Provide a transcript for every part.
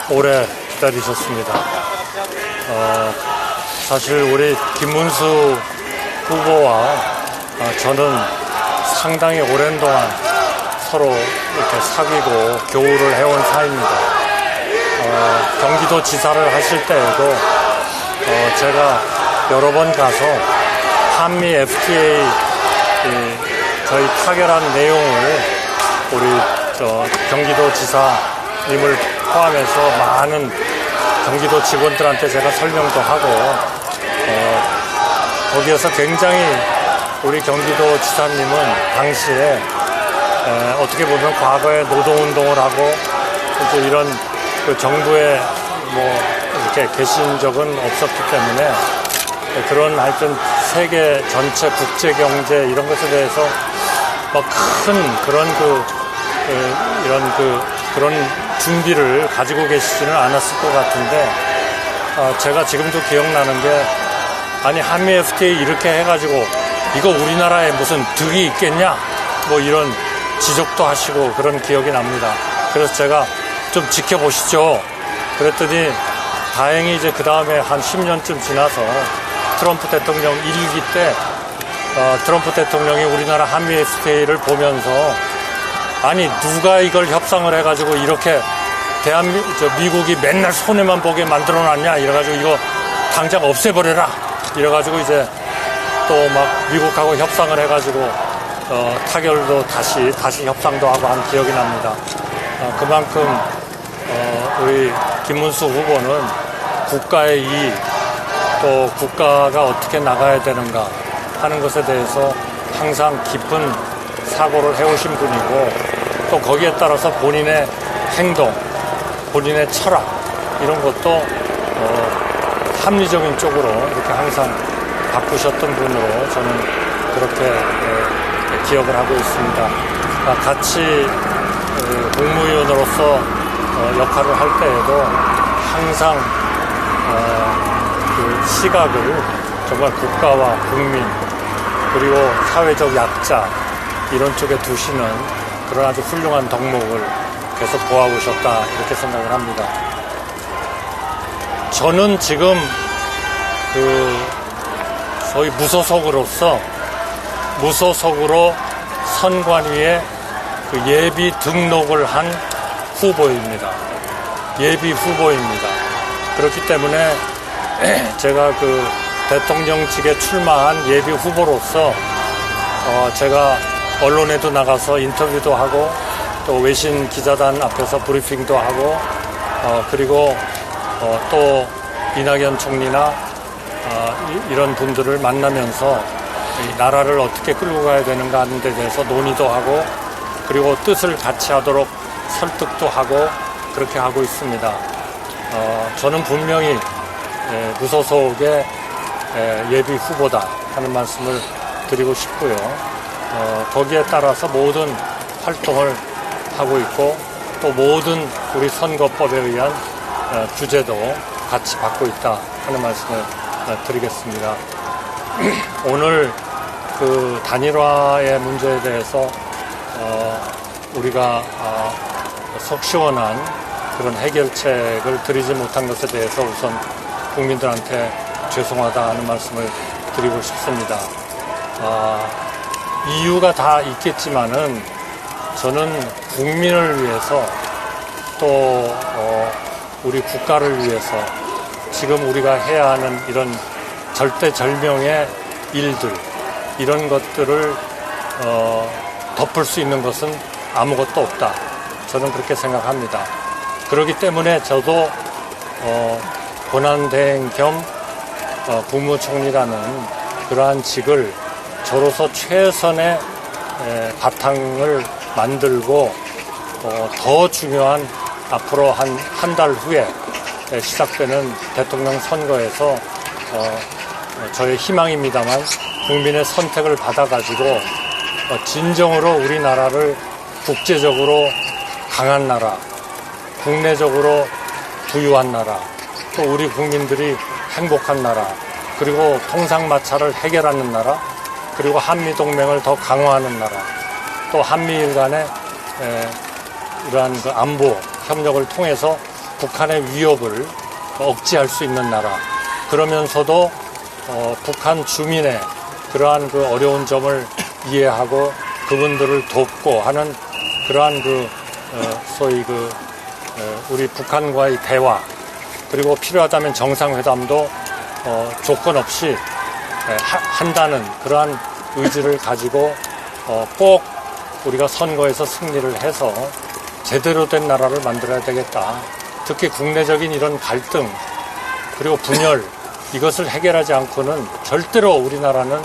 오래 기다리셨습니다. 사실 우리 김문수 후보와 저는 상당히 오랜 동안 서로 이렇게 사귀고 교우를 해온 사이입니다. 경기도 지사를 하실 때에도 제가 여러 번 가서 한미 FTA 저희 타결한 내용을 우리 경기도 지사님을 포함해서 많은 경기도 직원들한테 제가 설명도 하고 거기에서 굉장히 우리 경기도 지사님은 당시에 어떻게 보면 과거에 노동운동을 하고 이제 이런 그 정부에 뭐 이렇게 계신 적은 없었기 때문에 그런 하여튼 세계 전체 국제 경제 이런 것에 대해서 막 큰 그런 그런 준비를 가지고 계시지는 않았을 것 같은데 제가 지금도 기억나는 게 아니 한미 FTA 이렇게 해가지고 이거 우리나라에 무슨 득이 있겠냐 뭐 이런 지적도 하시고 그런 기억이 납니다. 그래서 제가 좀 지켜보시죠 그랬더니 다행히 이제 그 다음에 한 10년쯤 지나서 트럼프 대통령 1기 때 트럼프 대통령이 우리나라 한미 FTA를 보면서 아니 누가 이걸 협상을 해가지고 이렇게 미국이 맨날 손해만 보게 만들어놨냐 이래가지고 이거 당장 없애버려라 이래가지고 이제 또 막 미국하고 협상을 해가지고 타결도 다시 협상도 하고 한 기억이 납니다. 그만큼 우리 김문수 후보는 국가의 이익 또 국가가 어떻게 나가야 되는가 하는 것에 대해서 항상 깊은 사고를 해오신 분이고 또 거기에 따라서 본인의 행동, 본인의 철학 이런 것도 합리적인 쪽으로 이렇게 항상 바꾸셨던 분으로 저는 그렇게 기억을 하고 있습니다. 같이 국무위원으로서 역할을 할 때에도 항상 그 시각을 정말 국가와 국민 그리고 사회적 약자 이런 쪽에 두시는 그런 아주 훌륭한 덕목을 계속 보아오셨다 이렇게 생각을 합니다. 저는 지금 소위 무소속으로 선관위에 그 예비 등록을 한 후보입니다. 예비 후보입니다. 그렇기 때문에 제가 그 대통령직에 출마한 예비 후보로서 제가 언론에도 나가서 인터뷰도 하고 또 외신 기자단 앞에서 브리핑도 하고 그리고 또 이낙연 총리나 이런 분들을 만나면서 이 나라를 어떻게 끌고 가야 되는가 하는 데 대해서 논의도 하고 그리고 뜻을 같이 하도록 설득도 하고 그렇게 하고 있습니다. 저는 분명히 무소속의 예비 후보다 하는 말씀을 드리고 싶고요. 거기에 따라서 모든 활동을 하고 있고 또 모든 우리 선거법에 의한 규제도 같이 받고 있다 하는 말씀을 드리겠습니다. 오늘 그 단일화의 문제에 대해서 우리가 속 시원한 그런 해결책을 드리지 못한 것에 대해서 우선 국민들한테 죄송하다 하는 말씀을 드리고 싶습니다. 이유가 다 있겠지만은 저는 국민을 위해서 또 우리 국가를 위해서 지금 우리가 해야 하는 이런 절대절명의 일들 이런 것들을 덮을 수 있는 것은 아무것도 없다. 저는 그렇게 생각합니다. 그렇기 때문에 저도 권한대행 겸 국무총리라는 그러한 직을 저로서 최선의 바탕을 만들고 더 중요한 앞으로 한 달 후에 시작되는 대통령 선거에서 저의 희망입니다만 국민의 선택을 받아가지고 진정으로 우리나라를 국제적으로 강한 나라, 국내적으로 부유한 나라, 또 우리 국민들이 행복한 나라, 그리고 통상마찰을 해결하는 나라, 그리고 한미동맹을 더 강화하는 나라, 또 한미일 간의 이러한 그 안보 협력을 통해서 북한의 위협을 억제할 수 있는 나라, 그러면서도 북한 주민의 그러한 그 어려운 점을 이해하고 그분들을 돕고 하는 그러한 소위 우리 북한과의 대화, 그리고 필요하다면 정상회담도 조건 없이 한다는 그러한 의지를 가지고 꼭 우리가 선거에서 승리를 해서 제대로 된 나라를 만들어야 되겠다. 특히 국내적인 이런 갈등 그리고 분열, 이것을 해결하지 않고는 절대로 우리나라는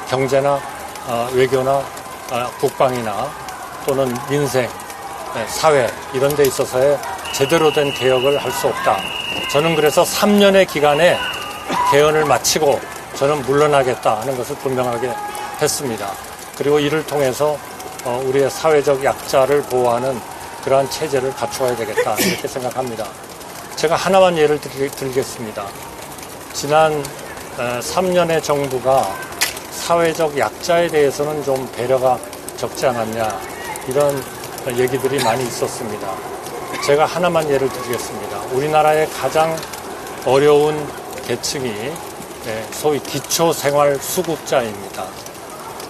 경제나 외교나 국방이나 또는 민생, 사회 이런 데 있어서의 제대로 된 개혁을 할 수 없다. 저는 그래서 3년의 기간에 개헌을 마치고 저는 물러나겠다 하는 것을 분명하게 했습니다. 그리고 이를 통해서 우리의 사회적 약자를 보호하는 그러한 체제를 갖추어야 되겠다 이렇게 생각합니다. 제가 하나만 예를 들겠습니다. 지난 3년의 정부가 사회적 약자에 대해서는 좀 배려가 적지 않았냐 이런 얘기들이 많이 있었습니다. 제가 하나만 예를 드리겠습니다. 우리나라의 가장 어려운 계층이 소위 기초생활수급자입니다.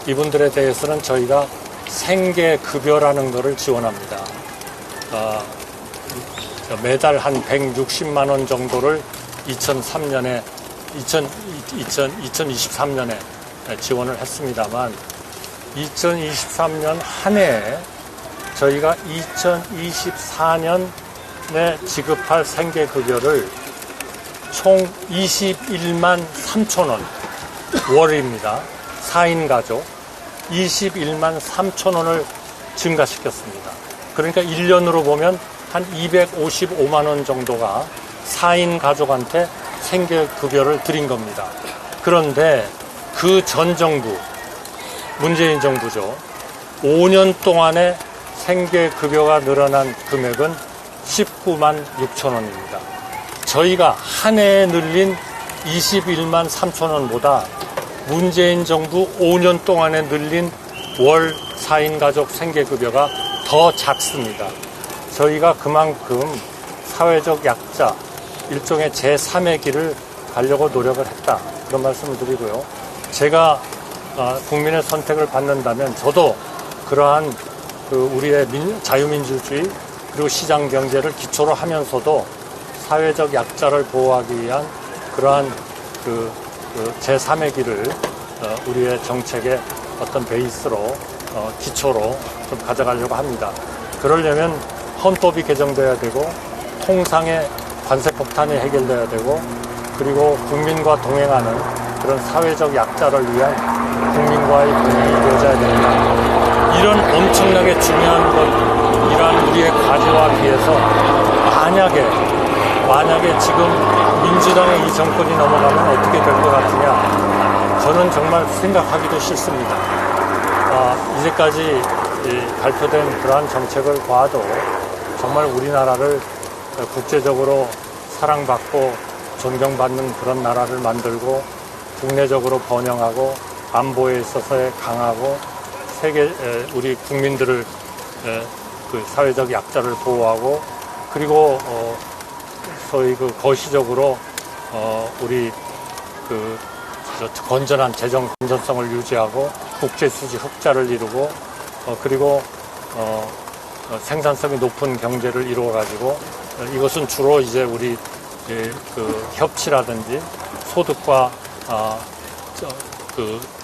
이분들에 대해서는 저희가 생계급여라는 것을 지원합니다. 매달 한 160만 원 정도를 2023년에 지원을 했습니다만 2023년 한 해에 저희가 2024년에 지급할 생계급여를 총 21만 3천 원 월입니다. 4인 가족 21만 3천 원을 증가시켰습니다. 그러니까 1년으로 보면 한 255만 원 정도가 4인 가족한테 생계급여를 드린 겁니다. 그런데 그 전 정부, 문재인 정부죠. 5년 동안에 생계급여가 늘어난 금액은 19만 6천 원입니다. 저희가 한 해에 늘린 21만 3천 원보다 문재인 정부 5년 동안에 늘린 월 4인 가족 생계급여가 더 작습니다. 저희가 그만큼 사회적 약자, 일종의 제3의 길을 가려고 노력을 했다. 그런 말씀을 드리고요. 제가 국민의 선택을 받는다면 저도 그러한 우리의 자유민주주의 그리고 시장 경제를 기초로 하면서도 사회적 약자를 보호하기 위한 그러한 제3의 길을 우리의 정책의 어떤 베이스로 기초로 좀 가져가려고 합니다. 그러려면 헌법이 개정돼야 되고 통상의 관세 폭탄이 해결돼야 되고 그리고 국민과 동행하는 그런 사회적 약자를 위한 국민과의 동행이 이루어져야 된다. 이런 엄청나게 중요한 것, 이러한 우리의 과제와 비해서 만약에 지금 민주당의 이 정권이 넘어가면 어떻게 될 것 같으냐, 저는 정말 생각하기도 싫습니다. 이제까지 발표된 그러한 정책을 봐도 정말 우리나라를 국제적으로 사랑받고 존경받는 그런 나라를 만들고 국내적으로 번영하고 안보에 있어서의 강하고 우리 국민들을 사회적 약자를 보호하고 그리고 소위 거시적으로 우리 건전한 재정 건전성을 유지하고 국제 수지 흑자를 이루고 그리고 생산성이 높은 경제를 이루어 가지고 이것은 주로 이제 우리 협치라든지 소득과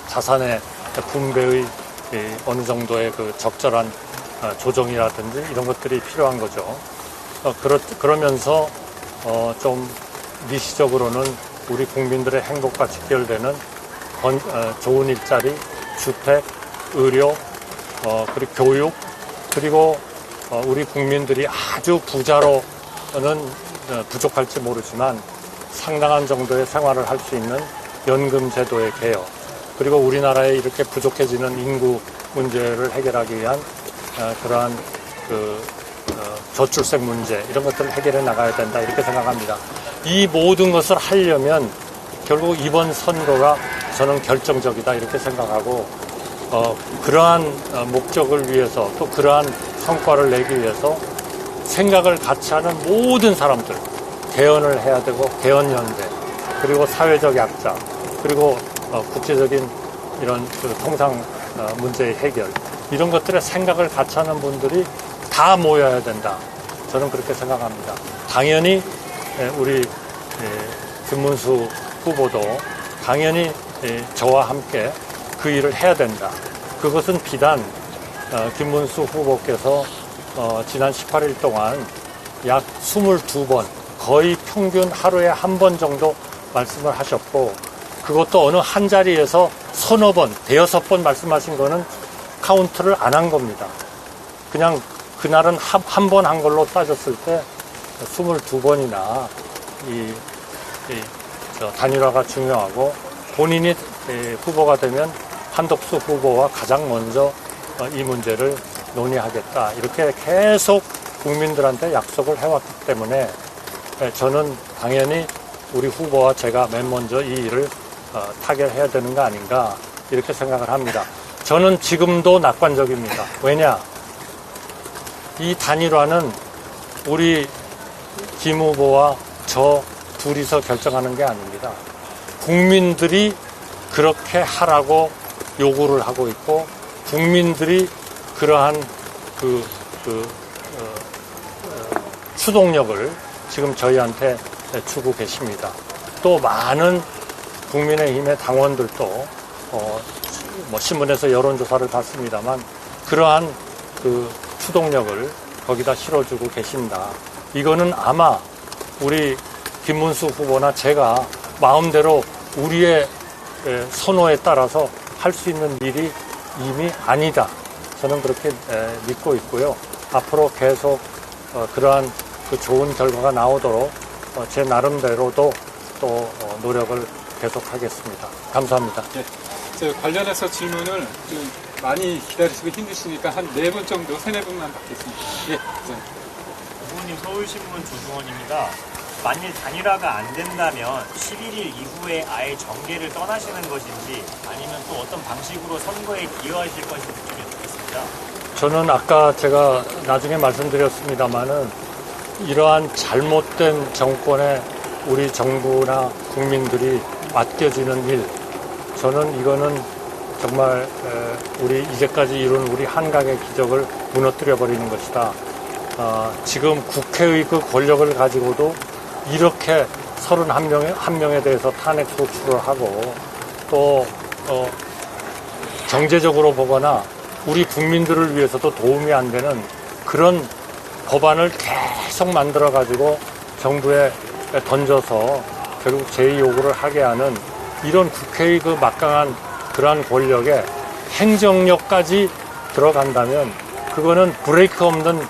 자산의 분배의 어느 정도의 적절한 조정이라든지 이런 것들이 필요한 거죠. 그러면서 좀 미시적으로는 우리 국민들의 행복과 직결되는 좋은 일자리, 주택, 의료, 그리고 교육, 그리고 우리 국민들이 아주 부자로는 부족할지 모르지만 상당한 정도의 생활을 할 수 있는 연금 제도의 개혁, 그리고 우리나라에 이렇게 부족해지는 인구 문제를 해결하기 위한 그러한 저출생 문제, 이런 것들을 해결해 나가야 된다, 이렇게 생각합니다. 이 모든 것을 하려면 결국 이번 선거가 저는 결정적이다, 이렇게 생각하고 그러한 목적을 위해서 또 그러한 성과를 내기 위해서 생각을 같이 하는 모든 사람들, 개헌을 해야 되고, 개헌연대, 그리고 사회적 약자, 그리고 국제적인 이런 그 통상 문제의 해결, 이런 것들의 생각을 같이 하는 분들이 다 모여야 된다. 저는 그렇게 생각합니다. 당연히 우리 김문수 후보도 당연히 저와 함께 그 일을 해야 된다. 그것은 비단 김문수 후보께서 지난 18일 동안 약 22번, 거의 평균 하루에 한 번 정도 말씀을 하셨고, 그것도 어느 한 자리에서 서너 번, 대여섯 번 말씀하신 거는 카운트를 안 한 겁니다. 그냥 그날은 한 번 한 걸로 따졌을 때 22번이나 단일화가 중요하고, 본인이 후보가 되면 한덕수 후보와 가장 먼저 이 문제를 논의하겠다. 이렇게 계속 국민들한테 약속을 해왔기 때문에 저는 당연히 우리 후보와 제가 맨 먼저 이 일을 타결해야 되는 거 아닌가 이렇게 생각을 합니다. 저는 지금도 낙관적입니다. 왜냐? 이 단일화는 우리 김 후보와 저 둘이서 결정하는 게 아닙니다. 국민들이 그렇게 하라고 요구를 하고 있고, 국민들이 그러한 추동력을 지금 저희한테 주고 계십니다. 또 많은 국민의힘의 당원들도 신문에서 여론조사를 봤습니다만 그러한 그 추동력을 거기다 실어주고 계신다. 이거는 아마 우리 김문수 후보나 제가 마음대로 우리의 선호에 따라서 할 수 있는 일이 이미 아니다. 저는 그렇게 믿고 있고요. 앞으로 계속 그러한 그 좋은 결과가 나오도록 제 나름대로도 또 노력을 계속하겠습니다. 감사합니다. 네, 관련해서 질문을 좀 많이 기다리시고 힘드시니까 한 4분 정도, 3-4분만 받겠습니다. 예. 부모님 서울신문 조중원입니다. 만일 단일화가 안 된다면 11일 이후에 아예 정계를 떠나시는 것인지 아니면 또 어떤 방식으로 선거에 기여하실 것인지 좀 여쭙겠습니다. 저는 아까 제가 나중에 말씀드렸습니다마는 이러한 잘못된 정권에 우리 정부나 국민들이 맡겨지는 일, 저는 이거는 정말 우리 이제까지 이룬 우리 한강의 기적을 무너뜨려 버리는 것이다. 지금 국회의 그 권력을 가지고도 이렇게 31명에 대해서 탄핵 소추를 하고, 또 경제적으로 보거나 우리 국민들을 위해서도 도움이 안 되는 그런 법안을 계속 만들어 가지고 정부에 던져서 결국 제2요구를 하게 하는 이런 국회의 그 막강한 그러한 권력에 행정력까지 들어간다면 그거는 브레이크 없는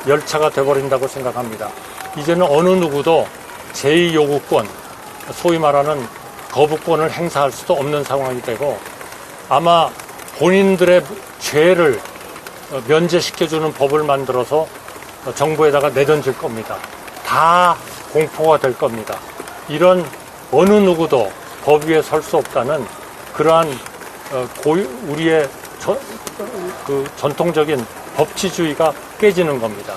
열차가 돼버린다고 생각합니다. 이제는 어느 누구도 제2요구권, 소위 말하는 거부권을 행사할 수도 없는 상황이 되고, 아마 본인들의 죄를 면제시켜주는 법을 만들어서 정부에다가 내던질 겁니다. 다 공포가 될 겁니다. 이런 어느 누구도 법 위에 설 수 없다는 그러한 우리의 전통적인 법치주의가 깨지는 겁니다.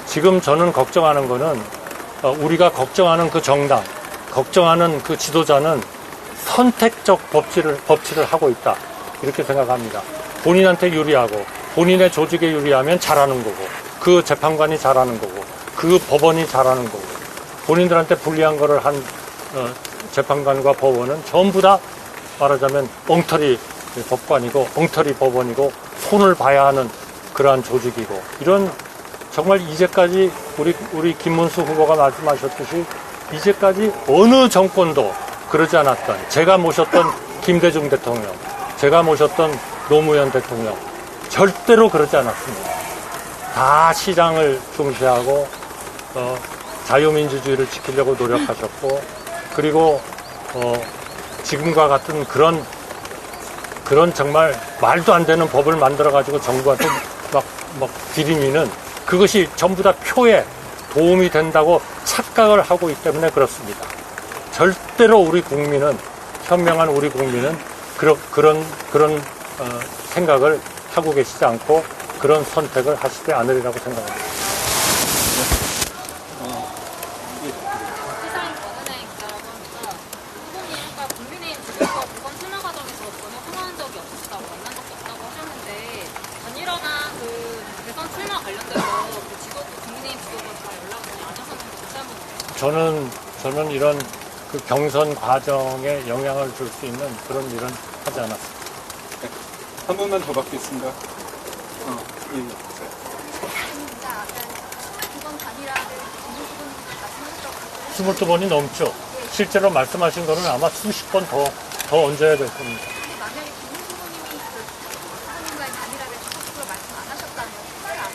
지금 저는 걱정하는 거는 우리가 걱정하는 그 정당, 걱정하는 그 지도자는 선택적 법치를 하고 있다. 이렇게 생각합니다. 본인한테 유리하고 본인의 조직에 유리하면 잘하는 거고, 그 재판관이 잘하는 거고, 그 법원이 잘하는 거고, 본인들한테 불리한 거를 한 재판관과 법원은 전부 다 말하자면 엉터리 법관이고 엉터리 법원이고 손을 봐야 하는 그러한 조직이고, 이런 정말 이제까지 우리 김문수 후보가 말씀하셨듯이 이제까지 어느 정권도 그러지 않았던, 제가 모셨던 김대중 대통령, 제가 모셨던 노무현 대통령 절대로 그러지 않았습니다. 다 시장을 중시하고 자유민주주의를 지키려고 노력하셨고, 그리고 지금과 같은 그런 정말 말도 안 되는 법을 만들어가지고 정부한테 막 들이미는, 그것이 전부 다 표에 도움이 된다고 착각을 하고 있기 때문에 그렇습니다. 절대로 우리 국민은, 현명한 우리 국민은 그런 생각을 하고 계시지 않고 그런 선택을 하시지 않으리라고 생각합니다. 저는 이런 그 경선 과정에 영향을 줄 수 있는 그런 일은 하지 않았습니다. 한 분만 더 받겠습니다. 예. 진짜 아까 22번 단일화를 말씀하셨다고 22번이 넘죠. 실제로 말씀하신 거는 아마 수십 번 더 얹어야 될 겁니다. 근데 만약에 김문수 후보님이 그 후보님과의 단일화를 적극적으로 말씀 안 하셨다면 출마 안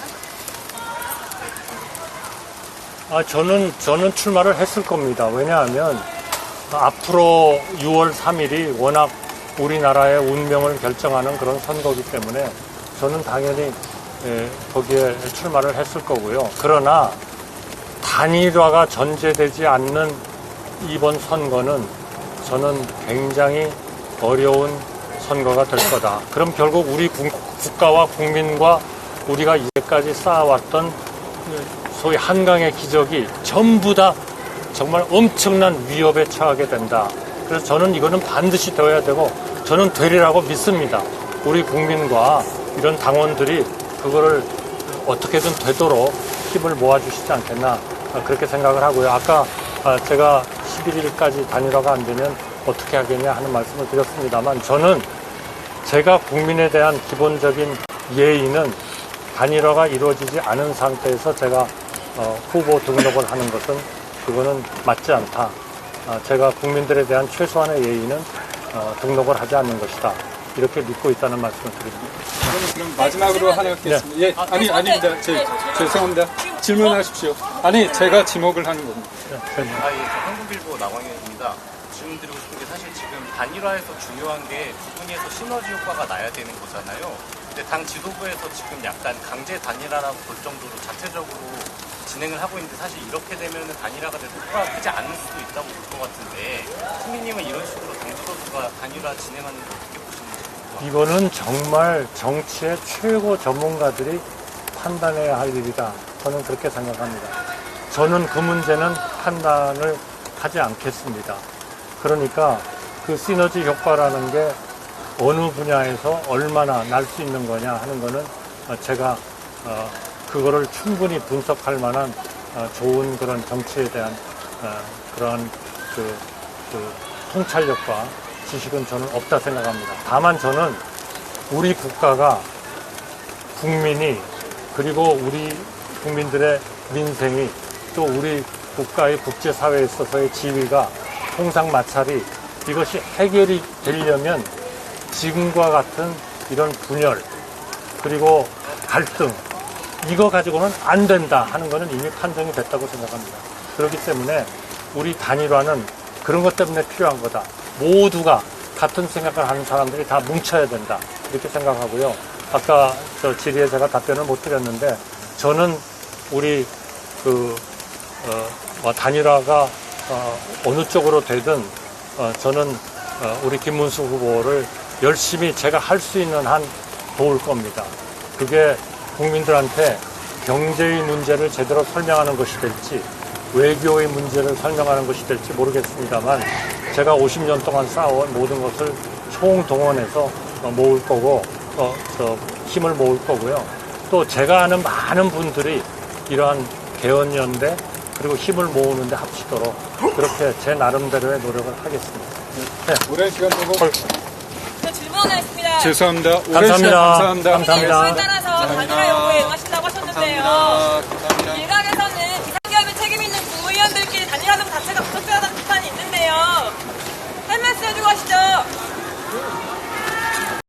하셨다면 저는 출마를 했을 겁니다. 왜냐하면 앞으로 6월 3일이 워낙 우리나라의 운명을 결정하는 그런 선거이기 때문에 저는 당연히 거기에 출마를 했을 거고요. 그러나 단일화가 전제되지 않는 이번 선거는 저는 굉장히 어려운 선거가 될 거다. 그럼 결국 우리 국가와 국민과 우리가 이제까지 쌓아왔던 소위 한강의 기적이 전부 다 정말 엄청난 위협에 처하게 된다. 그래서 저는 이거는 반드시 되어야 되고 저는 되리라고 믿습니다. 우리 국민과 이런 당원들이 그거를 어떻게든 되도록 힘을 모아주시지 않겠나 그렇게 생각을 하고요. 아까 제가 11일까지 단일화가 안 되면 어떻게 하겠냐 하는 말씀을 드렸습니다만 저는 제가 국민에 대한 기본적인 예의는 단일화가 이루어지지 않은 상태에서 제가 후보 등록을 하는 것은 그거는 맞지 않다. 제가 국민들에 대한 최소한의 예의는 등록을 하지 않는 것이다. 이렇게 믿고 있다는 말씀을 드립니다. 그럼 마지막으로 하나 하겠습니다. 예, 아닙니다. 죄송합니다. 질문하십시오. 아니, 제가 지목을 하는 겁니다. 한국일보 나광현입니다. 질문드리고 싶은 게 사실 지금 단일화에서 중요한 게 두 분이서 시너지 효과가 나야 되는 거잖아요. 근데 당 지도부에서 지금 약간 강제 단일화라고 볼 정도로 자체적으로 진행을 하고 있는데 사실 이렇게 되면 단일화가 돼서 효과가 크지 않을 수도 있다고 볼 것 같은데 승리님은 이런 식으로 당 지도부가 단일화 진행하는 거 어떻게 보시는지 궁금합니다. 이거는 정말 정치의 최고 전문가들이 판단해야 할 일이다. 저는 그렇게 생각합니다. 저는 그 문제는 판단을 하지 않겠습니다. 그러니까 그 시너지 효과라는 게 어느 분야에서 얼마나 날 수 있는 거냐 하는 거는 제가 그거를 충분히 분석할 만한 좋은 그런 정치에 대한 그런 그 통찰력과 지식은 저는 없다 생각합니다. 다만 저는 우리 국가가 국민이 그리고 우리 국민들의 민생이 또 우리 국가의 국제사회에 있어서의 지위가 통상마찰이 이것이 해결이 되려면 지금과 같은 이런 분열 그리고 갈등 이거 가지고는 안 된다 하는 것은 이미 판정이 됐다고 생각합니다. 그렇기 때문에 우리 단일화는 그런 것 때문에 필요한 거다. 모두가 같은 생각을 하는 사람들이 다 뭉쳐야 된다. 이렇게 생각하고요. 아까 저 질의에 제가 답변을 못 드렸는데 저는 우리 단일화가 어느 쪽으로 되든 저는 우리 김문수 후보를 열심히 제가 할 수 있는 한 도울 겁니다. 그게 국민들한테 경제의 문제를 제대로 설명하는 것이 될지 외교의 문제를 설명하는 것이 될지 모르겠습니다만 제가 50년 동안 쌓아온 모든 것을 총동원해서 모을 거고 힘을 모을 거고요. 또 제가 아는 많은 분들이 이러한 개헌연대 그리고 힘을 모으는데 합치도록 그렇게 제 나름대로의 노력을 하겠습니다. 네. 오랜 시간 두고 저 질문하겠습니다. 죄송합니다. 오랜 감사합니다. 시간 감사합니다. 감사합니다. 따라서 단일화 연구에 응하신다고 하셨는데요.